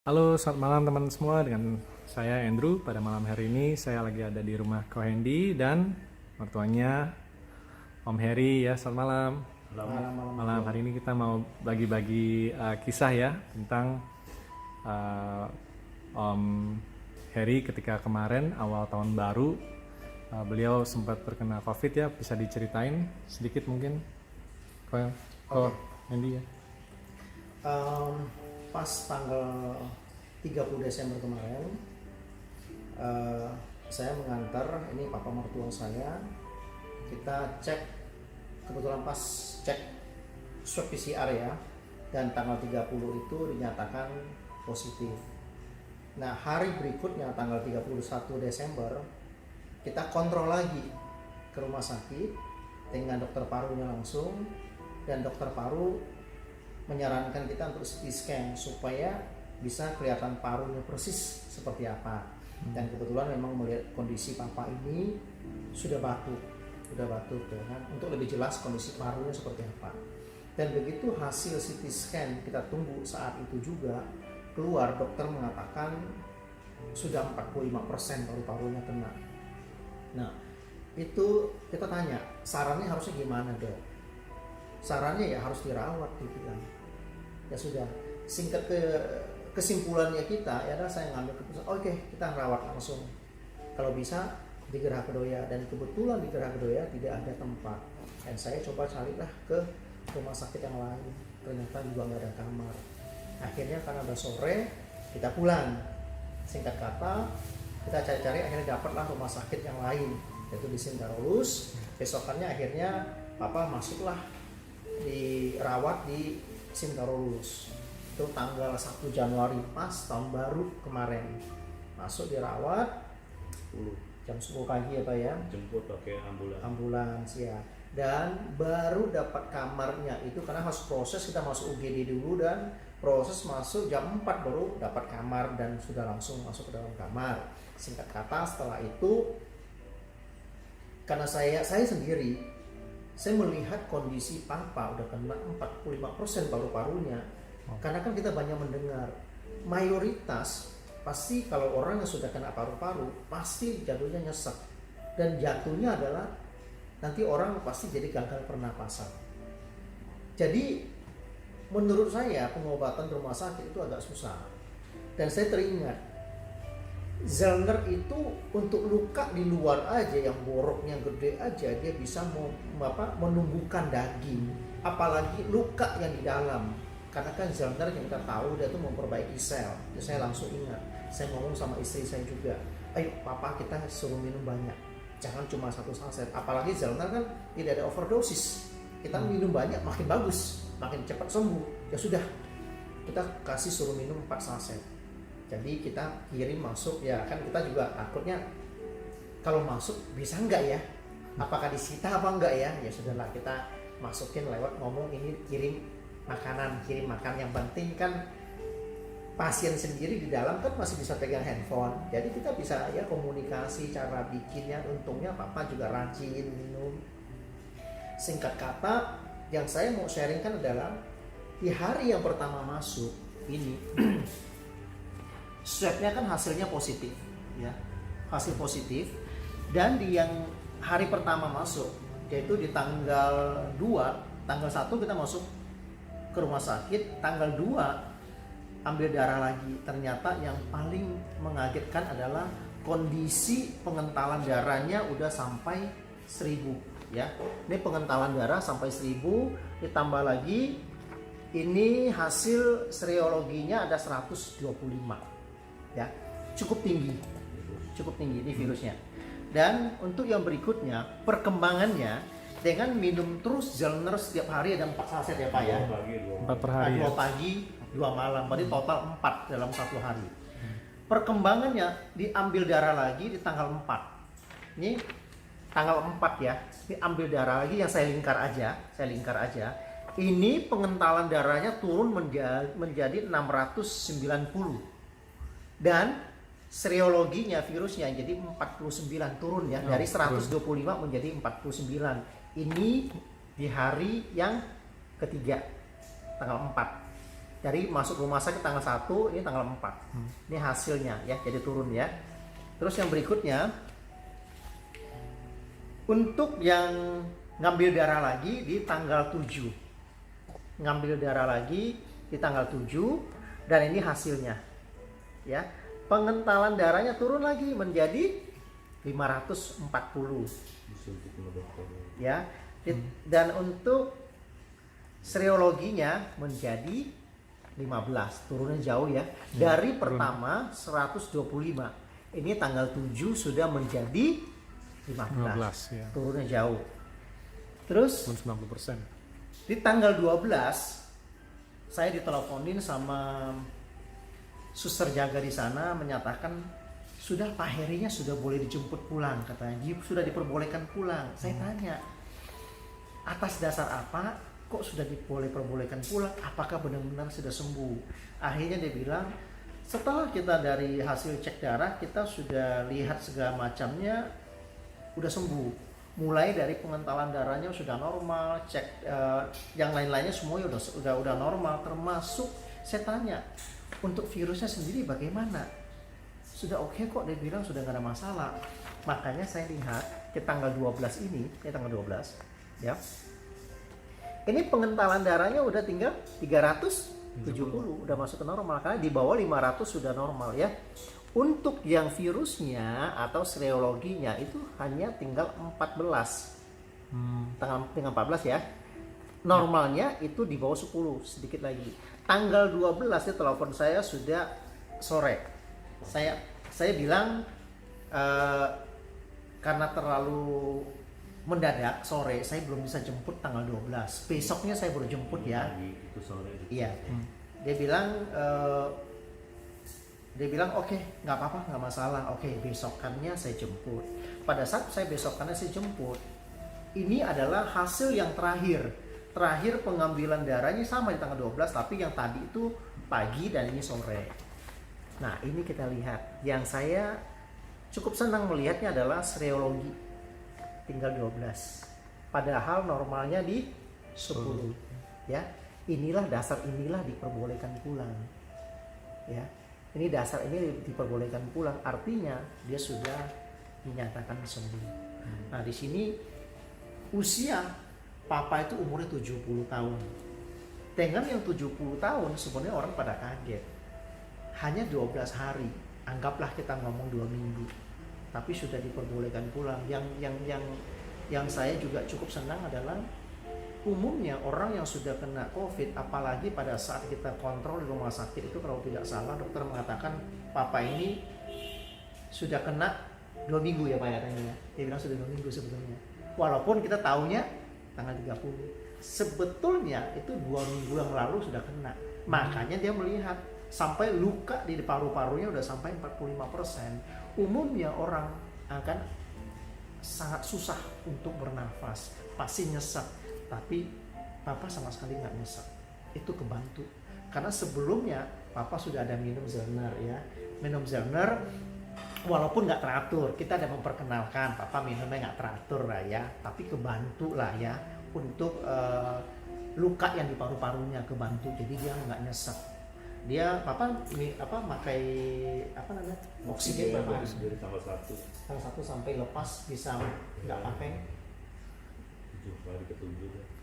Halo, selamat malam teman semua. Dengan saya Andrew. Pada malam hari ini saya lagi ada di rumah Ko Hendy dan mertuanya Om Heri ya. Selamat malam. Malam hari ini kita mau bagi-bagi kisah ya tentang uh, Om Heri ketika kemarin awal tahun baru beliau sempat terkena COVID ya. Bisa diceritain sedikit mungkin Ko Hendy ya. Pas tanggal 30 Desember kemarin saya mengantar ini papa mertua saya, kita cek, kebetulan pas cek swab PCR ya, dan tanggal 30 itu dinyatakan positif. Nah hari berikutnya tanggal 31 Desember kita kontrol lagi ke rumah sakit dengan dokter parunya langsung, dan dokter paru menyarankan kita untuk CT scan supaya bisa kelihatan parunya persis seperti apa. Dan kebetulan memang melihat kondisi papa ini sudah batuk ya kan, untuk lebih jelas kondisi parunya seperti apa. Dan begitu hasil CT scan kita tunggu saat itu juga keluar, dokter mengatakan sudah 45% paru-parunya kena. Nah itu kita tanya sarannya harusnya gimana dok? Sarannya ya harus dirawat dibilang. Ya sudah, singkat kesimpulannya kita ya adalah saya ngambil keputusan oke, kita rawat langsung kalau bisa di Geraha Kedoya, dan kebetulan di Geraha Kedoya tidak ada tempat, dan saya coba carilah ke rumah sakit yang lain, ternyata juga nggak ada kamar. Akhirnya karena udah sore kita pulang, singkat kata kita cari-cari akhirnya dapatlah rumah sakit yang lain yaitu di Sintarolus. Besokannya akhirnya papa masuklah dirawat di Sintarolus itu tanggal 1 Januari pas tahun baru kemarin, masuk dirawat jam 10 pagi ya Pak ya, jemput pakai ambulans ya, dan baru dapat kamarnya itu karena harus proses, kita masuk UGD dulu dan proses masuk jam 4 baru dapat kamar dan sudah langsung masuk ke dalam kamar. Singkat kata setelah itu karena saya sendiri saya melihat kondisi papa udah kena 45% paru-parunya. Karena kan kita banyak mendengar mayoritas pasti kalau orang yang sudah kena paru-paru pasti jatuhnya nyesek, dan jatuhnya adalah nanti orang pasti jadi gagal pernapasan. Jadi menurut saya pengobatan di rumah sakit itu agak susah, dan saya teringat Zellner itu untuk luka di luar aja yang boroknya gede aja dia bisa menumbuhkan daging, apalagi luka yang di dalam. Karena kan Zellner yang kita tahu dia tuh memperbaiki sel. Jadi saya langsung ingat, saya ngomong sama istri saya juga, ayo papa kita suruh minum banyak, jangan cuma 1 saset. Apalagi Zellner kan tidak ada overdosis, kita minum banyak makin bagus, makin cepat sembuh. Ya sudah, kita kasih suruh minum 4 saset. Jadi kita kirim masuk ya kan, kita juga takutnya kalau masuk bisa enggak ya, apakah disita apa enggak ya. Ya sudahlah, kita masukin lewat ngomong ini kirim makan. Yang penting kan pasien sendiri di dalam kan masih bisa pegang handphone, jadi kita bisa ya komunikasi cara bikinnya. Untungnya papa juga rajin minum. Singkat kata yang saya mau sharingkan adalah di hari yang pertama masuk ini swabnya kan hasilnya positif ya, hasil positif. Dan di yang hari pertama masuk yaitu di tanggal 2, tanggal 1 kita masuk ke rumah sakit, tanggal 2 ambil darah lagi. Ternyata yang paling mengagetkan adalah kondisi pengentalan darahnya udah sampai 1000 ya. Ini pengentalan darah sampai 1000, ditambah lagi ini hasil serologinya ada 125 ya, cukup tinggi ini virusnya. Dan untuk yang berikutnya perkembangannya dengan minum terus Zellner setiap hari ada 4 saset ya Pak ya, 4 per hari 2 pagi 2 malam, berarti total 4 dalam 1 hari. Perkembangannya diambil darah lagi di tanggal 4, ini tanggal 4 ya, ini ambil darah lagi yang saya lingkar aja. Ini pengentalan darahnya turun menjadi 690, dan serologinya virusnya jadi 49, turun ya, dari 125 menjadi 49. Ini di hari yang ketiga tanggal 4. Dari masuk rumah sakit tanggal 1, ini tanggal 4. Ini hasilnya ya, jadi turun ya. Terus yang berikutnya, untuk yang ngambil darah lagi di tanggal 7. Ngambil darah lagi di tanggal 7 dan ini hasilnya. Ya. Pengentalan darahnya turun lagi menjadi 540. Ya. Dan untuk serologinya menjadi 15, turunnya jauh ya. Dari pertama 125. Ini tanggal 7 sudah menjadi 15 ya. Turunnya jauh. Terus 90%. di tanggal 12 saya diteleponin sama suster jaga di sana menyatakan sudah Pak Herinya sudah boleh dijemput pulang, katanya sudah diperbolehkan pulang. Saya tanya atas dasar apa kok sudah diperbolehkan pulang, apakah benar-benar sudah sembuh? Akhirnya dia bilang setelah kita dari hasil cek darah kita sudah lihat segala macamnya udah sembuh, mulai dari pengentalan darahnya sudah normal, cek yang lain-lainnya semuanya udah normal, termasuk saya tanya untuk virusnya sendiri bagaimana, sudah oke kok, dia bilang sudah nggak ada masalah. Makanya saya lihat ke tanggal 12 ini, tanggal 12 ya, ini pengentalan darahnya udah tinggal 370, udah masuk ke normal, karena di bawah 500 sudah normal ya. Untuk yang virusnya atau serologinya itu hanya tinggal 14. Tinggal 14 ya. Normalnya itu di bawah 10, sedikit lagi. Tanggal 12 ya telepon saya sudah sore. Saya bilang karena terlalu mendadak sore, saya belum bisa jemput tanggal 12. Besoknya saya baru jemput ya. Itu sore. Iya. Dia bilang oke, nggak apa-apa, nggak masalah. Oke, besokannya saya jemput. Pada saat saya besokannya saya jemput, ini adalah hasil yang terakhir pengambilan darahnya sama di tanggal 12, tapi yang tadi itu pagi dan ini sore. Nah ini kita lihat, yang saya cukup senang melihatnya adalah serologi tinggal 12, padahal normalnya di 10 ya. Inilah diperbolehkan pulang ya. Ini dasar ini diperbolehkan pulang, artinya dia sudah dinyatakan sembuh. Nah di sini usia papa itu umurnya 70 tahun. Dengan yang 70 tahun sebenarnya orang pada kaget. Hanya 12 hari, anggaplah kita ngomong 2 minggu, tapi sudah diperbolehkan pulang. Yang saya juga cukup senang adalah umumnya orang yang sudah kena COVID, apalagi pada saat kita kontrol di rumah sakit itu, kalau tidak salah dokter mengatakan papa ini sudah kena 2 minggu ya Pak ya, dia bilang sudah 2 minggu sebetulnya, walaupun kita tahunya tanggal 30. Sebetulnya itu 2 minggu yang lalu sudah kena. Makanya dia melihat sampai luka di paru-parunya udah sampai 45%. Umumnya orang akan sangat susah untuk bernafas, pasti nyesek. Tapi papa sama sekali nggak nyesek, itu kebantu. Karena sebelumnya papa sudah ada minum Zellner ya, minum Zellner walaupun nggak teratur, kita ada memperkenalkan papa minumnya nggak teratur lah ya, tapi kebantu lah ya untuk luka yang di paru-parunya, kebantu, jadi dia nggak nyesek. Dia papa pakai oksigen berapa? Dari tanggal 1 sampai lepas bisa nggak pakai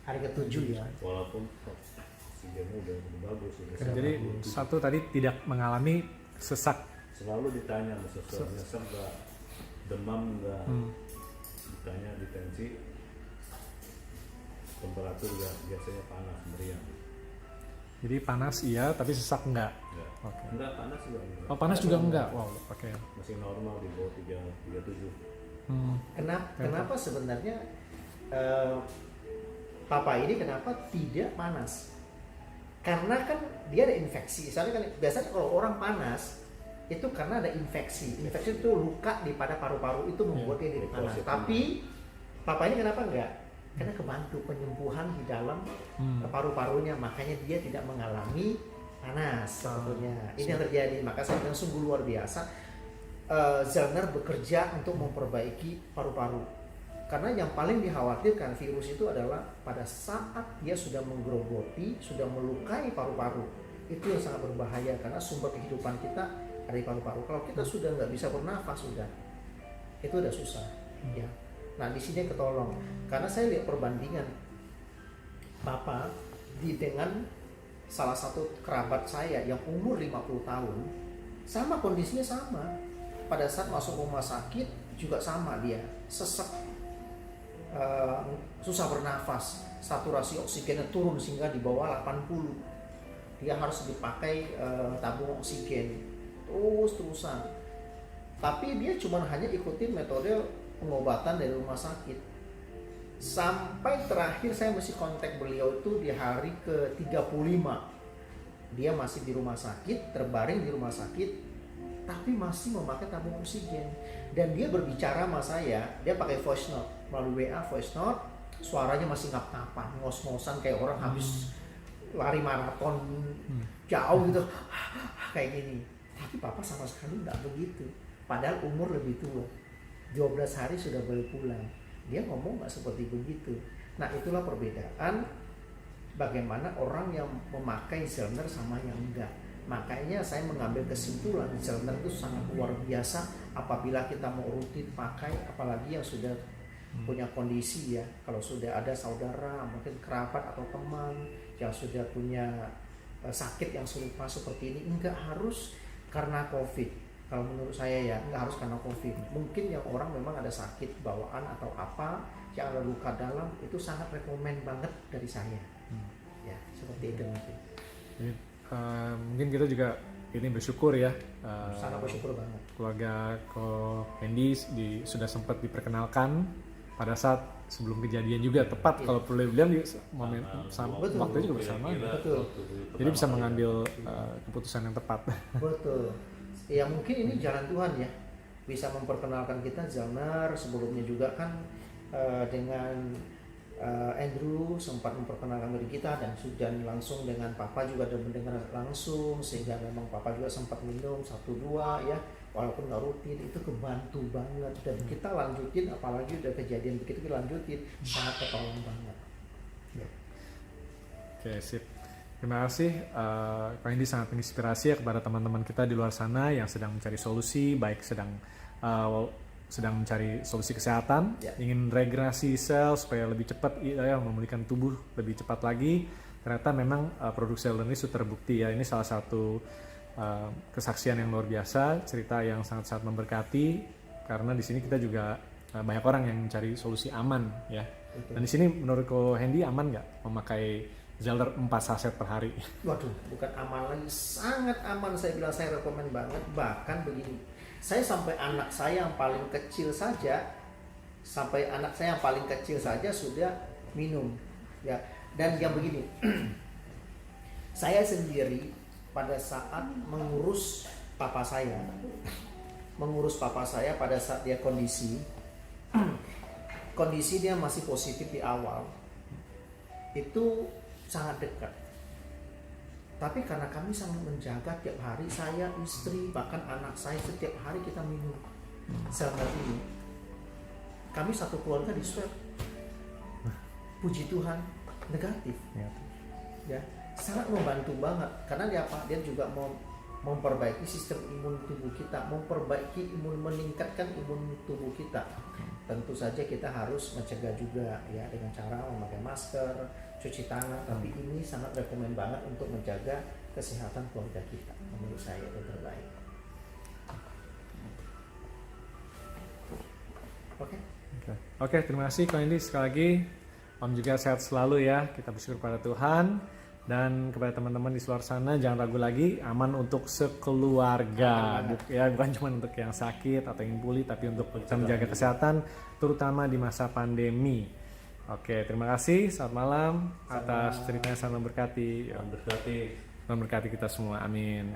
hari ke-7 ya. Walaupun oksigennya udah bagus. Jadi satu tadi tidak mengalami sesak. Selalu ditanya sesak nggak, demam nggak, ditanya di tensi, temperatur juga biasanya panas meriang. Jadi panas iya, tapi sesak enggak. Ya. Oke. Enggak, panas juga enggak. Oh panas juga enggak. Wow, oke. Masih normal di bawah 37. Kenapa sebenarnya papa ini kenapa tidak panas? Karena kan dia ada infeksi. Misalnya kan biasanya kalau orang panas itu karena ada infeksi. Infeksi itu luka di pada paru-paru itu membuat dia jadi panas. Tapi papa ini kenapa enggak? Karena kebantu penyembuhan di dalam paru-parunya, makanya dia tidak mengalami panas sebetulnya. Ini yang terjadi. Maka saya bilang sungguh luar biasa. Zellner bekerja untuk memperbaiki paru-paru. Karena yang paling dikhawatirkan virus itu adalah pada saat dia sudah menggerogoti, sudah melukai paru-paru. Itu yang sangat berbahaya karena sumber kehidupan kita ada di paru-paru. Kalau kita sudah nggak bisa bernafas, sudah itu udah susah ya. Nah di sini ketolong karena saya lihat perbandingan Papa dengan salah satu kerabat saya yang umur 50 tahun, sama kondisinya sama. Pada saat masuk rumah sakit juga sama, dia sesek, susah bernafas, saturasi oksigennya turun sehingga di bawah 80. Dia harus dipakai tabung oksigen terus-terusan. Tapi dia cuma hanya ikutin metode pengobatan dari rumah sakit. Sampai terakhir saya masih kontak beliau itu di hari ke-35. Dia masih di rumah sakit, terbaring di rumah sakit, tapi masih memakai tabung oksigen. Dan dia berbicara sama saya, dia pakai voice note, melalui WA voice note, suaranya masih ngap-ngapan, ngos-ngosan kayak orang habis lari maraton jauh gitu, kayak gini. Tapi Papa sama sekali nggak begitu. Padahal umur lebih tua, 12 hari sudah boleh pulang. Dia ngomong nggak seperti begitu. Nah itulah perbedaan bagaimana orang yang memakai Zellner sama yang enggak. Makanya saya mengambil kesimpulan Zellner itu sangat luar biasa apabila kita mau rutin pakai, apalagi yang sudah punya kondisi ya. Kalau sudah ada saudara, mungkin kerabat atau teman yang sudah punya sakit yang serupa seperti ini, enggak harus karena COVID. Kalau menurut saya ya, nggak harus karena COVID. Mungkin yang orang memang ada sakit bawaan atau apa, yang ada luka dalam, itu sangat rekomen banget dari saya. Ya, seperti itu mungkin. Jadi, mungkin kita juga ini bersyukur ya. Sangat bersyukur banget. Keluarga Ko Hendy sudah sempat diperkenalkan pada saat sebelum kejadian juga, tepat kalau perlu bilang di momen sama Betul. waktu juga bersama. Betul. Jadi bisa mengambil keputusan yang tepat. Betul. Ya mungkin ini jalan Tuhan ya, bisa memperkenalkan kita Zellner. Sebelumnya juga kan dengan Andrew sempat memperkenalkan diri kita, dan langsung dengan Papa juga ada mendengar langsung, sehingga memang Papa juga sempat minum 1-2 ya, walaupun nggak rutin. Itu kebantu banget, dan kita lanjutin, apalagi udah kejadian begitu kita lanjutin, sangat ketolong banget ya. Oke, sip. Terima kasih, Kak Hendy sangat menginspirasi ya kepada teman-teman kita di luar sana yang sedang mencari solusi, baik sedang mencari solusi kesehatan, ingin regenerasi sel supaya lebih cepat ya, memulihkan tubuh lebih cepat lagi. Ternyata memang produk Zellner ini sudah terbukti ya. Ini salah satu kesaksian yang luar biasa, cerita yang sangat-sangat memberkati, karena di sini kita juga banyak orang yang mencari solusi aman ya. Dan di sini menurut Ko Hendy aman nggak memakai Zellner 4 saset per hari? Waduh, bukan aman lagi, sangat aman. Saya bilang saya rekomen banget. Bahkan begini, saya sampai anak saya yang paling kecil saja, sudah minum ya. Dan yang begini, saya sendiri pada saat mengurus papa saya pada saat dia kondisi dia masih positif di awal, itu sangat dekat. Tapi karena kami sangat menjaga tiap hari, saya, istri, bahkan anak saya, setiap hari kita minum Zellner ini. Kami satu keluarga di swab, puji Tuhan negatif ya, sangat membantu banget. Karena dia juga memperbaiki sistem imun tubuh kita, meningkatkan imun tubuh kita. Tentu saja kita harus mencegah juga ya, dengan cara memakai masker, cuci tangan, tapi ini sangat rekomen banget untuk menjaga kesehatan keluarga kita. Menurut saya itu terbaik. Oke, terima kasih Kak Hendy sekali lagi. Om juga sehat selalu ya. Kita bersyukur pada Tuhan. Dan kepada teman-teman di luar sana, jangan ragu lagi, aman untuk sekeluarga. Bukan cuma untuk yang sakit atau yang pulih, tapi untuk kita menjaga kesehatan, terutama di masa pandemi. Oke, terima kasih. Selamat malam atas ceritanya, sangat memberkati. Memberkati kita semua. Amin.